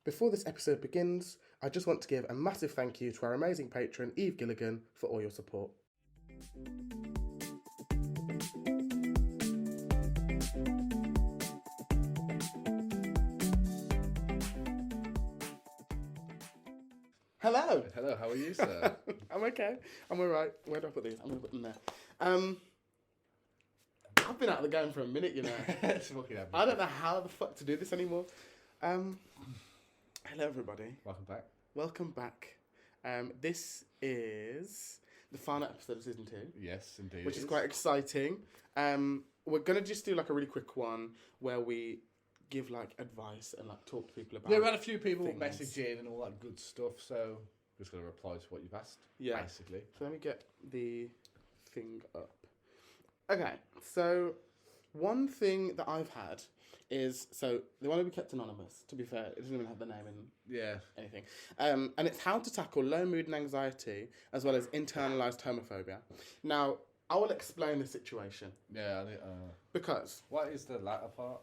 Before this episode begins, I just want to give a massive thank you to our amazing patron, Eve Gilligan, for all your support. Hello. Hello, how are you, sir? I'm okay. I'm alright. Where do I put these? I'm going to put them there. I've been out of the game for a minute, you know. I don't know how the fuck to do this anymore. Hello, everybody. Welcome back. This is the final episode of season 2. Yes, indeed. Which is quite exciting. We're going to just do like a really quick one where we give like advice and like talk to people about we had a few people things. message in and all that good stuff, so just going to reply to what you've asked, basically. So let me get the thing up. Okay, so one thing that I've had is, so they want to be kept anonymous, to be fair. It doesn't even have the name in anything. And it's how to tackle low mood and anxiety, as well as internalised homophobia. Now, I will explain the situation. Yeah. Because... What is the latter part?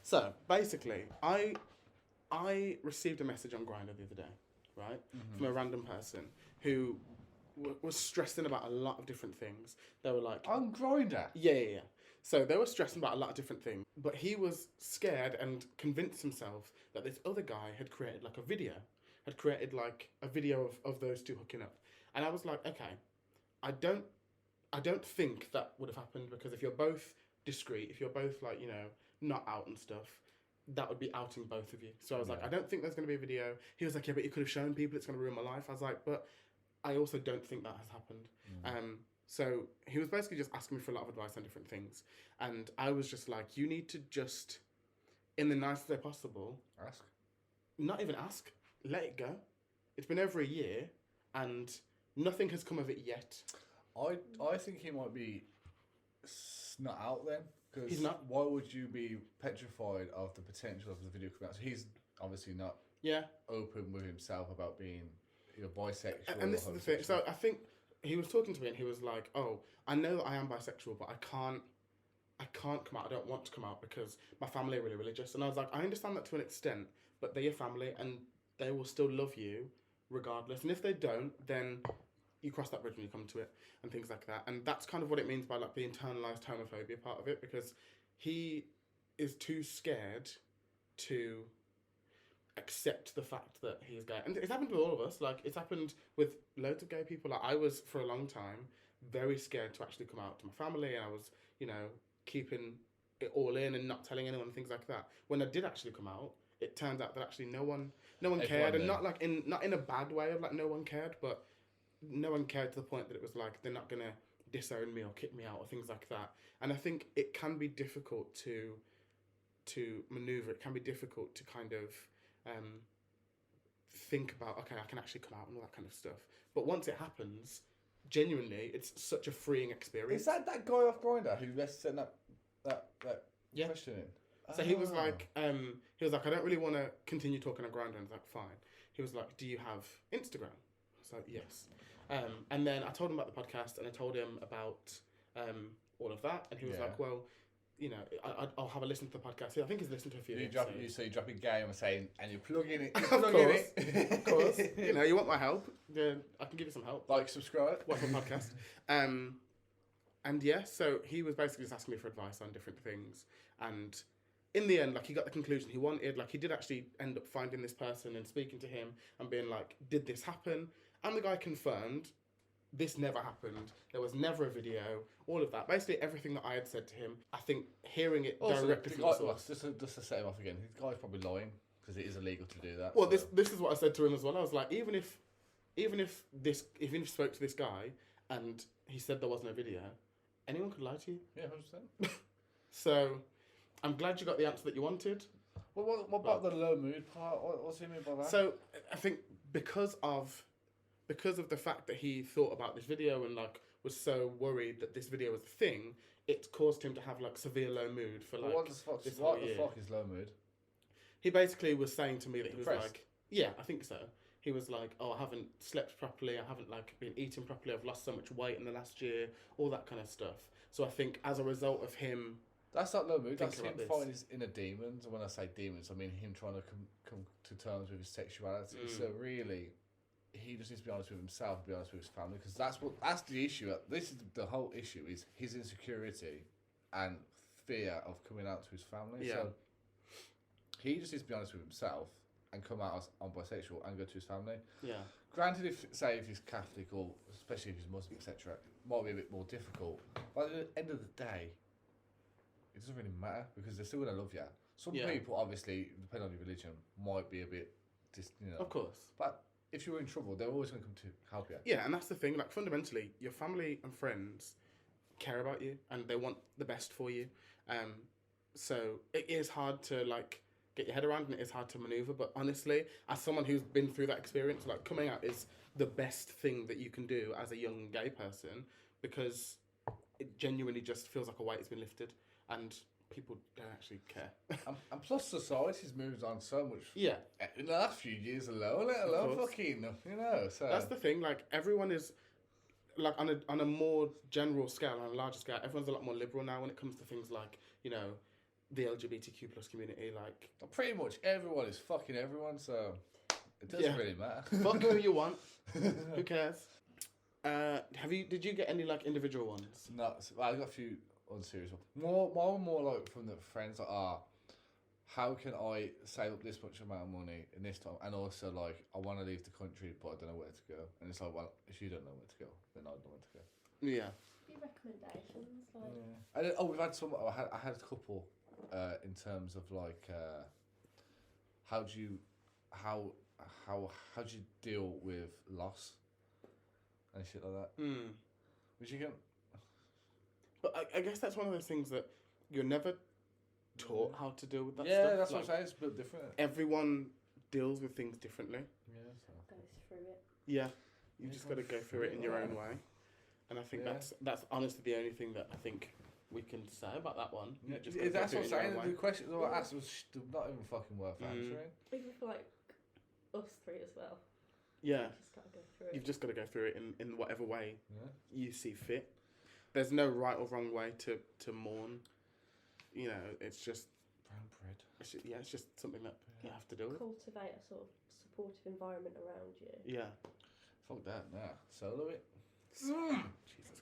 So, basically, I received a message on Grindr the other day, right? Mm-hmm. From a random person who was stressing about a lot of different things. They were like... On Grindr? Yeah. So they were stressing about a lot of different things. But he was scared and convinced himself that this other guy had created like a video. Had created like a video of those two hooking up. And I was like, okay, I don't think that would have happened, because if you're both discreet, if you're both like, you know, not out and stuff, that would be outing both of you. So I was like, I don't think there's going to be a video. He was like, yeah, but you could have shown people, it's going to ruin my life. I was like, but I also don't think that has happened. So he was basically just asking me for a lot of advice on different things. And I was just like, you need to just, in the nicest way possible... Ask? Not even ask. Let it go. It's been over a year and nothing has come of it yet. I think he might be not out then. Because he's not. Why would you be petrified of the potential of the video coming out? So he's obviously not open with himself about being bisexual. And this is the thing. So I think he was talking to me and he was like, oh, I know that I am bisexual, but I can't come out. I don't want to come out because my family are really religious. And I was like, I understand that to an extent, but they're your family and they will still love you regardless. And if they don't, then you cross that bridge when you come to it and things like that. And that's kind of what it means by like the internalised homophobia part of it, because he is too scared to accept the fact that he's gay. And it's happened with all of us. Like, it's happened with loads of gay people. Like, I was, for a long time, very scared to actually come out to my family, and I was, you know, keeping it all in and not telling anyone, things like that. When I did actually come out, it turned out that actually no one cared, and not in a bad way of like no one cared, but no one cared to the point that it was like they're not gonna disown me or kick me out or things like that. And I think it can be difficult to maneuver. It can be difficult to kind of think about, okay, I can actually come out and all that kind of stuff. But once it happens, genuinely, it's such a freeing experience. Is that guy off Grindr who sent that question in? So he was like, I don't really want to continue talking on Grindr. And I was like, fine. He was like, do you have Instagram? I was like, yes. And then I told him about the podcast and I told him about all of that. And he was like, well, you know, I'll have a listen to the podcast. I think he's listened to a few. So you drop a game and saying, and you plug in it. Of course. You know, you want my help? Yeah, I can give you some help. Like, subscribe. Watch my podcast. And yeah, so he was basically just asking me for advice on different things. And in the end, like, he got the conclusion he wanted. Like, he did actually end up finding this person and speaking to him and being like, did this happen? And the guy confirmed this never happened. There was never a video. All of that. Basically, everything that I had said to him, I think hearing it directly from the source. Just to set him off again, the guy's probably lying because it is illegal to do that. Well, so. This is what I said to him as well. I was like, even if you spoke to this guy and he said there wasn't a video, anyone could lie to you. Yeah, 100%. So, I'm glad you got the answer that you wanted. Well, what about the low mood part? What's he mean by that? So, I think because of the fact that he thought about this video and like was so worried that this video was a thing, it caused him to have like severe low mood for like what the fuck is low mood? He basically was saying to me that he Depressed? was like, yeah, I think so. He was like, oh, I haven't slept properly, I haven't like been eating properly, I've lost so much weight in the last year, all that kind of stuff. So I think as a result of him That's not no move. That's him this. fighting his inner demons. And when I say demons, I mean him trying to come to terms with his sexuality. So really, he just needs to be honest with himself and be honest with his family, because that's the issue. This is the whole issue, is his insecurity and fear of coming out to his family. Yeah. So he just needs to be honest with himself and come out as I'm bisexual and go to his family. Yeah. Granted, if he's Catholic, or especially if he's Muslim, etc., it might be a bit more difficult. But at the end of the day, it doesn't really matter, because they're still going to love you. Some people, obviously, depending on your religion, might be a bit, Of course. But if you're in trouble, they're always going to come to help you. Yeah, and that's the thing. Like, fundamentally, your family and friends care about you, and they want the best for you. So it is hard to like get your head around, and it is hard to maneuver. But honestly, as someone who's been through that experience, like, coming out is the best thing that you can do as a young gay person, because it genuinely just feels like a weight has been lifted, and people don't actually care. And plus, society's moved on so much. Yeah. In the last few years alone, let alone fucking, So that's the thing. Like, everyone is, like, on a more general scale, on a larger scale, everyone's a lot more liberal now when it comes to things like, the LGBTQ plus community. Like, pretty much everyone is fucking everyone, so it doesn't really matter. Fuck who you want. Who cares? Did you get any like individual ones? No, I got a few unserious ones. More like from the friends, like, how can I save up this much amount of money in this time, and also like I want to leave the country but I don't know where to go, and it's like, well, if you don't know where to go, then I don't know where to go. Yeah. Few recommendations, like. Yeah. And we've had some. I had a couple. In terms of like, how do you deal with loss and shit like that? Which you can. But I guess that's one of those things that you're never taught how to deal with that yeah, stuff. That's like, what I'm saying. It's a bit different. Everyone deals with things differently. Yeah. So. Goes through it. Yeah, you just got to go through it in your own way, and I think that's honestly the only thing that I think we can say about that one. Yeah, that's what I'm saying. The questions I asked was not even fucking worth answering. Even for like us three as well. Yeah. You've just got to go through it. You've just got to go through it in whatever way you see fit. There's no right or wrong way to mourn. It's just brown bread. It's just something that you have to do. Cultivate a sort of supportive environment around you. Yeah. Fuck that. Nah. Solo it. Jesus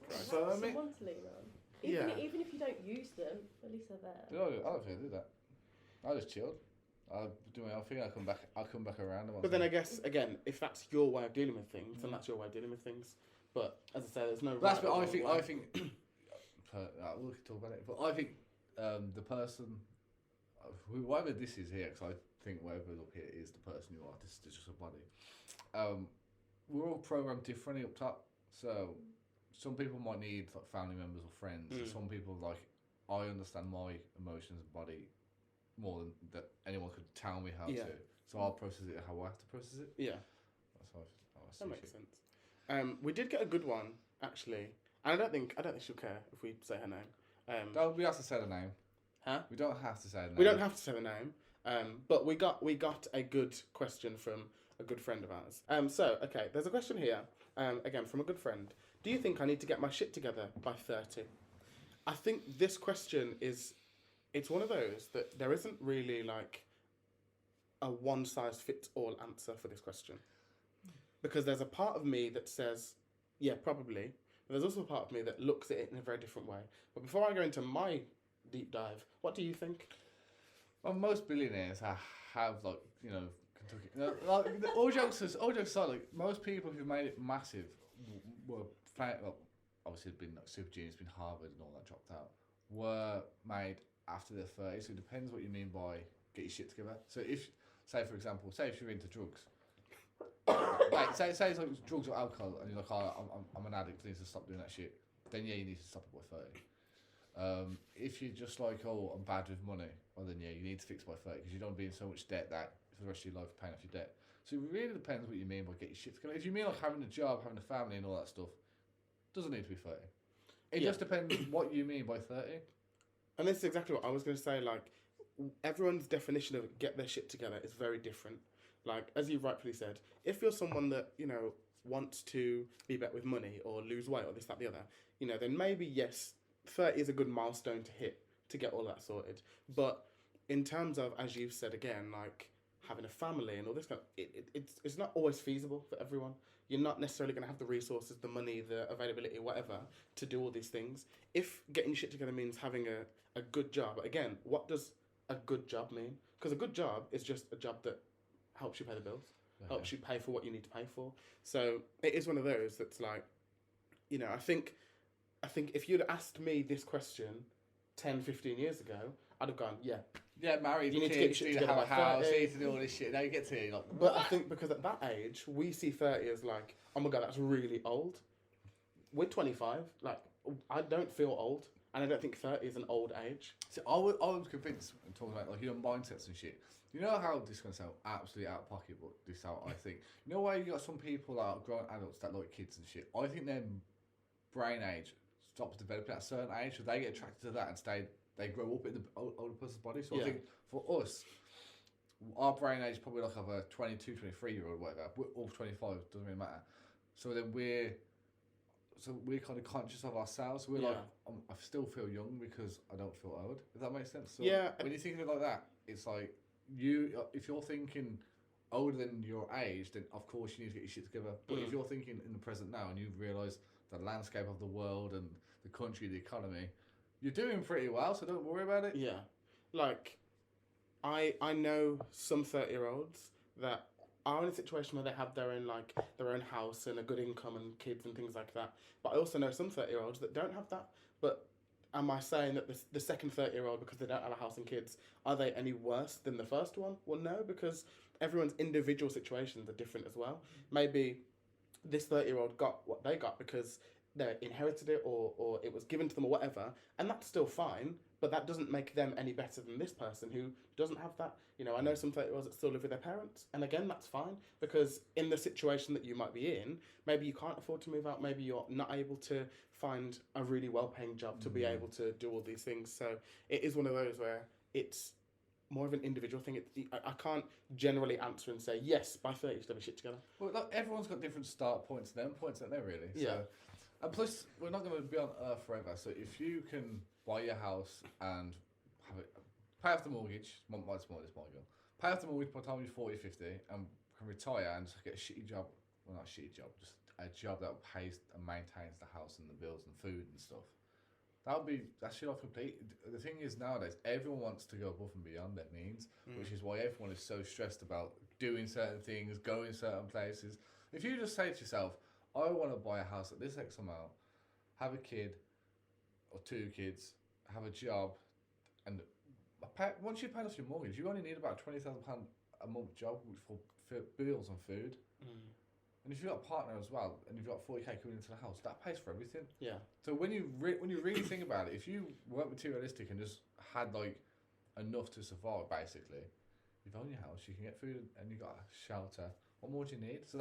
Christ. Solo someone to lean on. Even if you don't use them, at least they're there. I don't think I did that. I just chilled. I'll do my own thing. I'll come back around. But then I guess again, if that's your way of dealing with things, then that's your way of dealing with things. But as I say, there's no. That's what I think. We'll talk about it. But I think the person, whoever this is here, because I think whoever up here is the person you are. This is just a body. We're all programmed differently up top, so. Some people might need like family members or friends. Some people I understand my emotions and body more than that anyone could tell me how to. So I'll process it how I have to process it. Yeah, that's how I see that makes sense. We did get a good one actually, and I don't think she'll care if we say her name. No, we have to say the name. Huh? We don't have to say the name. We don't have to say the name. But we got a good question from a good friend of ours. So okay, there's a question here. Again from a good friend. Do you think I need to get my shit together by 30? I think this question it's one of those that there isn't really like a one-size-fits-all answer for this question. Because there's a part of me that says, yeah, probably. But there's also a part of me that looks at it in a very different way. But before I go into my deep dive, what do you think? Well, most billionaires have Kentucky. All jokes aside, like most people who made it massive were obviously been like Super Juniors, been Harvard and all that dropped out, were made after their 30s. So it depends what you mean by get your shit together. So if, say for example, if you're into drugs, say it's like drugs or alcohol, and you're like, I'm an addict, I need to stop doing that shit. Then you need to stop it by 30. If you're just like, I'm bad with money, well then you need to fix by 30 because you don't want to be in so much debt that for the rest of your life paying off your debt. So it really depends what you mean by get your shit together. If you mean like having a job, having a family and all that stuff, doesn't need to be 30. It just depends what you mean by 30. And this is exactly what I was going to say. Like, everyone's definition of get their shit together is very different. Like, as you rightfully said, if you're someone that, wants to be better with money or lose weight or this, that, the other, then maybe, yes, 30 is a good milestone to hit to get all that sorted. But in terms of, as you've said again, like having a family and all this kind of, it's not always feasible for everyone. You're not necessarily going to have the resources, the money, the availability, whatever, to do all these things. If getting your shit together means having a good job, again, what does a good job mean? Because a good job is just a job that helps you pay the bills, helps you pay for what you need to pay for. So it is one of those that's like, you know, I think if you'd asked me this question 10, 15 years ago, I'd have gone, yeah. Yeah, married, you need kids, to get your you shit have a together by house, 30. you need to do all this shit. Now you get to like... But I think because at that age, we see 30 as like, oh my God, that's really old. We're 25. Like, I don't feel old. And I don't think 30 is an old age. So I was convinced, talking about like, you know, mindsets and shit. You know how this is going to sound absolutely out of pocket, but this is how I think. You know why you got some people that are grown adults that like kids and shit? I think their brain age stops developing at a certain age, so they get attracted to that and they grow up in the older person's body. So I think for us, our brain age is probably like of a 22, 23-year-old, whatever, or 25, doesn't really matter. So then we're kind of conscious of ourselves. We're like, I still feel young because I don't feel old. Does that make sense? So when you think of it like that, it's like if you're thinking older than your age, then of course you need to get your shit together. But if you're thinking in the present now and you realise the landscape of the world and the country, the economy, you're doing pretty well, so don't worry about it. Yeah. Like, I know some 30-year-olds that are in a situation where they have their own house and a good income and kids and things like that. But I also know some 30-year-olds that don't have that. But am I saying that the second 30-year-old, because they don't have a house and kids, are they any worse than the first one? Well, no, because everyone's individual situations are different as well. Maybe this 30-year-old got what they got because they inherited it or it was given to them or whatever, and that's still fine, but that doesn't make them any better than this person who doesn't have that. You know, I know some 30-year-olds that still live with their parents, and again, that's fine, because in the situation that you might be in, maybe you can't afford to move out, maybe you're not able to find a really well-paying job to be able to do all these things. So it is one of those where it's more of an individual thing. I can't generally answer and say, yes, by 30 you should have a shit together. Well, look, everyone's got different start points and end points, don't they, really? Yeah. So, and plus, we're not going to be on Earth forever, so if you can buy your house and pay off the mortgage, my smallest mortgage, pay off the mortgage by the time you're 40, 50, and can retire and just get a shitty job, well, not a shitty job, just a job that pays and maintains the house and the bills and food and stuff. That should off complete. The thing is, nowadays, everyone wants to go above and beyond their means, which is why everyone is so stressed about doing certain things, going certain places. If you just say to yourself, I want to buy a house at this X amount, have a kid or 2 kids, have a job, and once you've paid off your mortgage, you only need about £20,000 a month job for bills and food. And if you've got a partner as well, and you've got 40k coming into the house, that pays for everything. Yeah. So when you really think about it, if you weren't materialistic and just had like enough to survive, basically, you've owned your house, you can get food, and you've got a shelter. What more do you need? So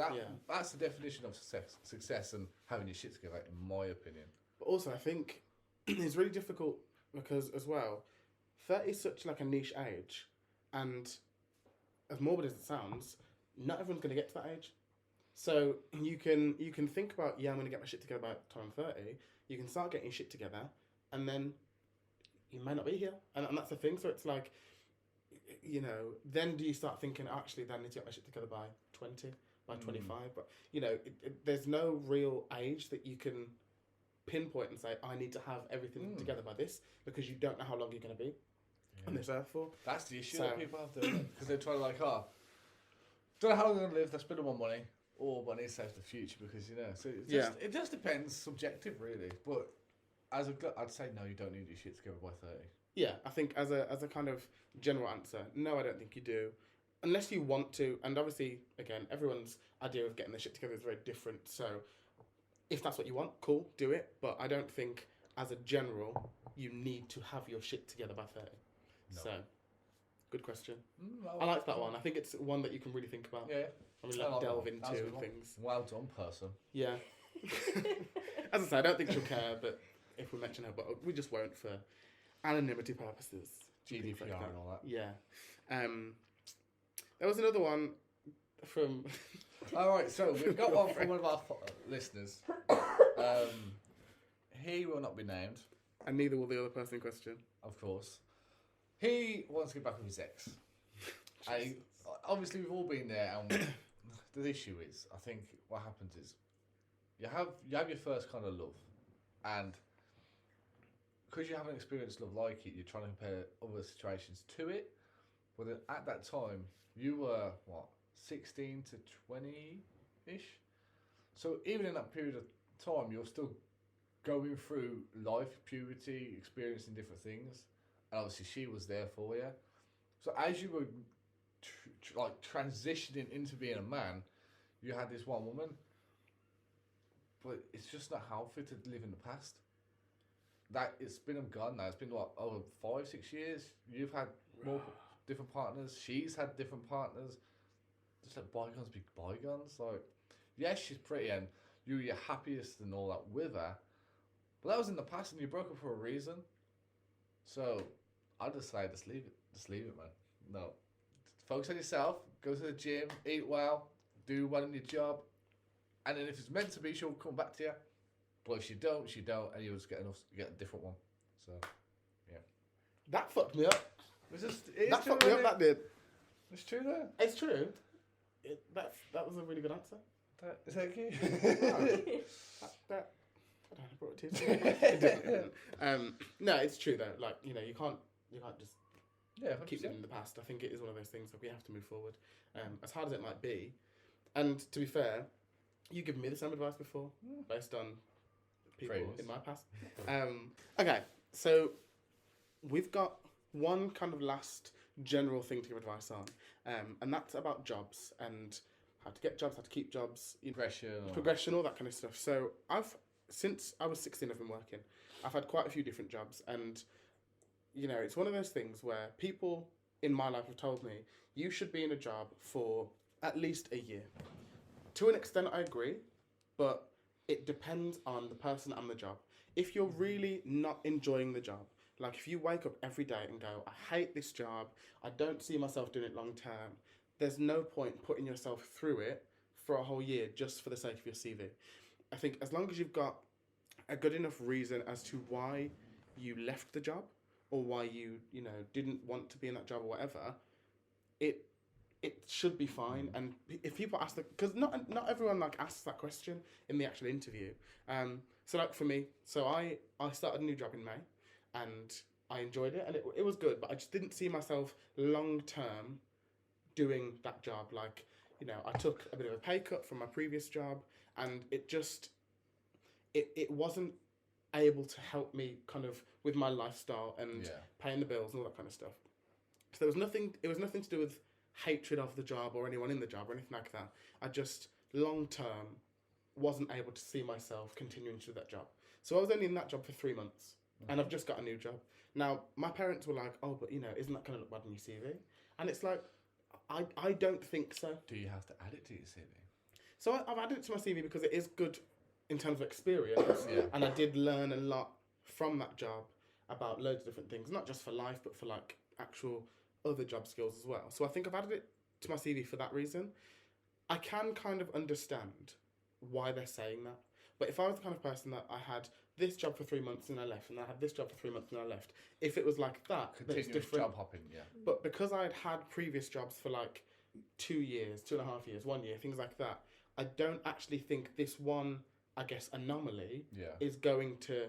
that's the definition of success and having your shit together, in my opinion. But also, I think it's really difficult because, as well, 30 is such like a niche age, and as morbid as it sounds, not everyone's going to get to that age. So you can think about, I'm going to get my shit together by the time I'm 30. You can start getting your shit together, and then you may not be here, and that's the thing. So it's like, you know, then do you start thinking, actually, then I need to get my shit together by 20, by 25? But, you know, there's no real age that you can pinpoint and say, I need to have everything together by this, because you don't know how long you're going to be on this earth for. That's the issue that people have, because they're trying to like, don't know how long I'm going to live, they're spending more money, but I need to save for the future, because, you know, so it just depends, subjective, really. But as a gut, I'd say, no, you don't need your shit together by 30. Yeah, I think as a kind of general answer, no, I don't think you do. Unless you want to, and obviously, again, everyone's idea of getting their shit together is very different. So if that's what you want, cool, do it. But I don't think, as a general, you need to have your shit together by 30. No. So, good question. I like that one. I think it's one that you can really think about. Yeah. I mean, like, delve into things. Well done, person. Yeah. As I say, I don't think she'll care, but if we mention her, but we just won't for anonymity purposes. GDPR and all that. Yeah. There was another one from... Alright, so we've got one from one of our listeners. He will not be named. And neither will the other person in question. Of course. He wants to get back with his ex. And obviously, we've all been there, and the issue is, I think what happens is, you have your first kind of love, and because you haven't experienced love like it, you're trying to compare other situations to it. But then at that time, you were, 16 to 20-ish? So even in that period of time, you're still going through life, puberty, experiencing different things. And obviously she was there for you. So as you were transitioning into being a man, you had this one woman. But it's just not healthy to live in the past. That it's been gone now. It's been over 5-6 years. You've had more different partners. She's had different partners. Just let bygones be bygones. Like, yes, she's pretty, and you were your happiest and all that with her. But that was in the past, and you broke up for a reason. So I just say, just leave it. Just leave it, man. No, focus on yourself. Go to the gym. Eat well. Do well in your job. And then if it's meant to be, she'll come back to you. But if she don't, and you'll just get a different one. So, yeah. That fucked me up. That fucked me up, that did. It's true, though. It's true. That was a really good answer. Is that okay? I brought it to no, it's true, though. Like, you can't just keep living in the past. I think it is one of those things that we have to move forward. As hard as it might be. And to be fair, you given me the same advice before, based on people in my past. Okay, so we've got one kind of last general thing to give advice on, and that's about jobs and how to get jobs, how to keep jobs, progression, all that kind of stuff. So since I was 16, I've been working. I've had quite a few different jobs, and it's one of those things where people in my life have told me you should be in a job for at least a year. To an extent, I agree, but it depends on the person and the job. If you're really not enjoying the job, like if you wake up every day and go, I hate this job, I don't see myself doing it long term, there's no point putting yourself through it for a whole year just for the sake of your CV. I think as long as you've got a good enough reason as to why you left the job or why you didn't want to be in that job or whatever, it should be fine. And if people ask because not everyone asks that question in the actual interview. So for me, I started a new job in May, and I enjoyed it, and it was good, but I just didn't see myself long term doing that job. I took a bit of a pay cut from my previous job, and it wasn't able to help me kind of with my lifestyle and paying the bills and all that kind of stuff. So it was nothing to do with hatred of the job or anyone in the job or anything like that. I just long term wasn't able to see myself continuing to do that job. So I was only in that job for 3 months, and I've just got a new job. Now, my parents were like, oh, but isn't that going to look bad on your CV? And it's like, I don't think so. Do you have to add it to your CV? So I've added it to my CV because it is good in terms of experience. And I did learn a lot from that job about loads of different things, not just for life, but for actual other job skills as well. So I think I've added it to my CV for that reason. I can kind of understand why they're saying that. But if I was the kind of person that I had this job for 3 months and I left, and I had this job for 3 months and I left, if it was like that, continuous different. job hopping, yeah. But because I had previous jobs for 2 years, 2.5 years, 1 year, things like that, I don't actually think this one, I guess, anomaly is going to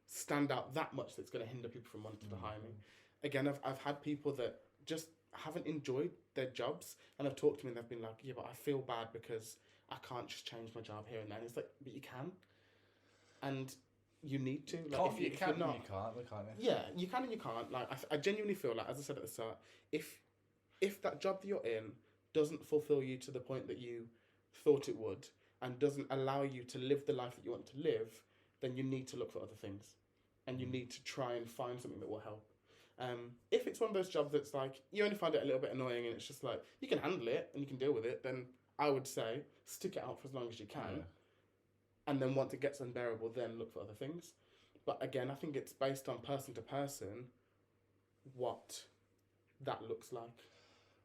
stand out that much that's going to hinder people from wanting to hire me. Again, I've had people that just haven't enjoyed their jobs, and I've talked to me and they've been like, yeah, but I feel bad because I can't just change my job here and there. And it's like, but you can. And you need to. If you can't, you can't. Yeah, you can and you can't. I genuinely feel as I said at the start, if that job that you're in doesn't fulfill you to the point that you thought it would, and doesn't allow you to live the life that you want to live, then you need to look for other things. And you need to try and find something that will help. If it's one of those jobs that's you only find it a little bit annoying and it's just you can handle it and you can deal with it, then I would say stick it out for as long as you can. Yeah. And then once it gets unbearable, then look for other things. But again, I think it's based on person to person what that looks like.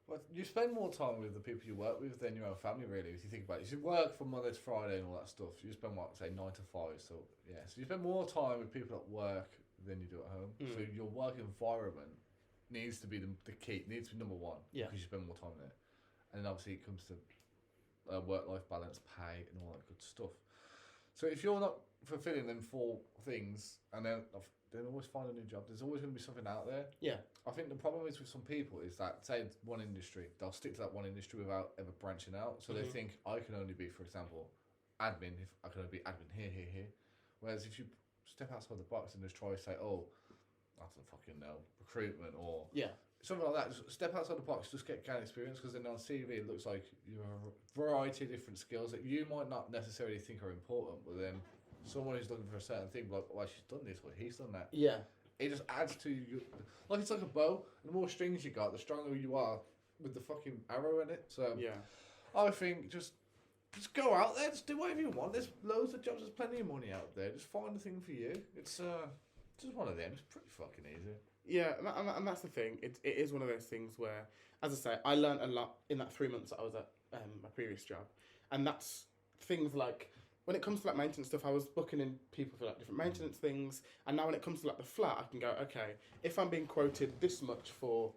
Well, you spend more time with the people you work with than your own family, really, if you think about it. You work from Monday to Friday and all that stuff. You spend, 9 to 5. So, yeah. So you spend more time with people at work than you do at home. So your work environment needs to be the key. It needs to be number one because you spend more time there. And then obviously it comes to work-life balance, pay, and all that good stuff. So if you're not fulfilling them 4 things, and then always find a new job. There's always going to be something out there. Yeah. I think the problem is with some people is that, say, it's one industry, they'll stick to that one industry without ever branching out. So they think, I can only be, for example, admin. If I can only be admin here. Whereas if you step outside the box and just try to say, oh, I don't fucking know, recruitment or something like that, just step outside the box, just gain experience, because then on CV it looks like you have a variety of different skills that you might not necessarily think are important, but then someone who's looking for a certain thing, like, well, she's done this, or he's done that. Yeah. It just adds to you. Like, it's like a bow. The more strings you got, the stronger you are with the fucking arrow in it. So, I think just go out there, just do whatever you want. There's loads of jobs, there's plenty of money out there. Just find the thing for you. It's just one of them. It's pretty fucking easy. Yeah, and that's the thing. It is one of those things where, as I say, I learned a lot in that 3 months that I was at my previous job. And that's things like, when it comes to like maintenance stuff, I was booking in people for like different maintenance things, and now when it comes to like the flat, I can go, okay, if I'm being quoted this much for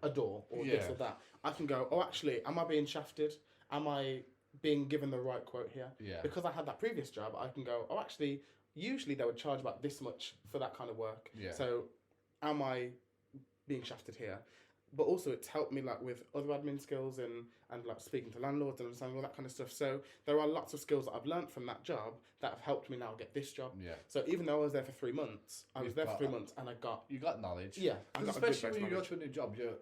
a door or this or that, I can go, oh, actually, am I being shafted? Am I being given the right quote here? Yeah. Because I had that previous job, I can go, oh, actually, usually they would charge about this much for that kind of work. Yeah. So, am I being shafted here? But also, it's helped me like with other admin skills and like speaking to landlords and understanding all that kind of stuff. So there are lots of skills that I've learnt from that job that have helped me now get this job. Yeah. So even though I was there for 3 months, you got knowledge. Yeah. Especially when you go to a new job, you're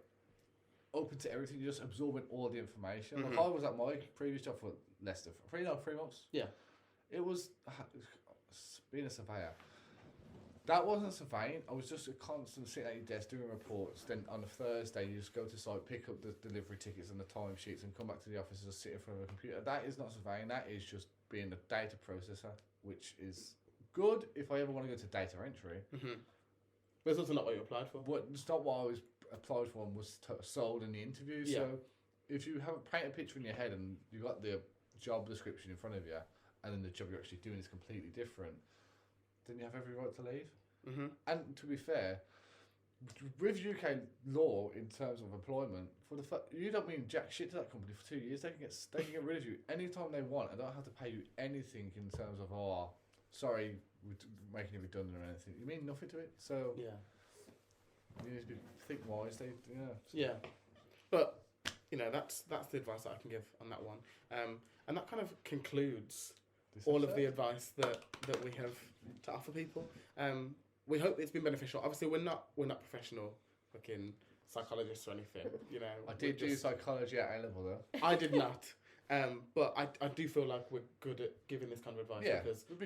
open to everything. You're just absorbing all the information. Like I was at my previous job for less than 3 months. Yeah. It was being a surveyor. That wasn't surveying. I was just a constant sitting at your desk doing reports. Then on a Thursday, you just go to site, pick up the delivery tickets and the timesheets, and come back to the office and just sit in front of a computer. That is not surveying. That is just being a data processor, which is good if I ever want to go to data entry. But it's also not what you applied for. It's not what I was applied for and was sold in the interview. Yeah. So if you have paint a picture in your head and you got the job description in front of you, and then the job you're actually doing is completely different, then you have every right to leave. And to be fair, with UK law in terms of employment, for the fact you don't mean jack shit to that company for 2 years, they can get rid of you anytime they want. I don't have to pay you anything in terms of sorry, we're making you redundant or anything. You mean nothing to it. So you need to think wisely. Yeah. But that's the advice that I can give on that one. And that kind of concludes all of the advice that we have to offer people. We hope it's been beneficial. Obviously, we're not professional fucking psychologists or anything. I did do psychology at A-level though. I did not. But I do feel like we're good at giving this kind of advice because we've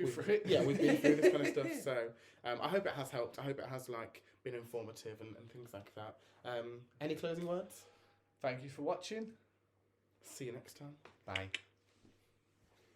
been through this kind of stuff. So I hope it has helped. I hope it has been informative and things like that. Any closing words? Thank you for watching. See you next time. Bye.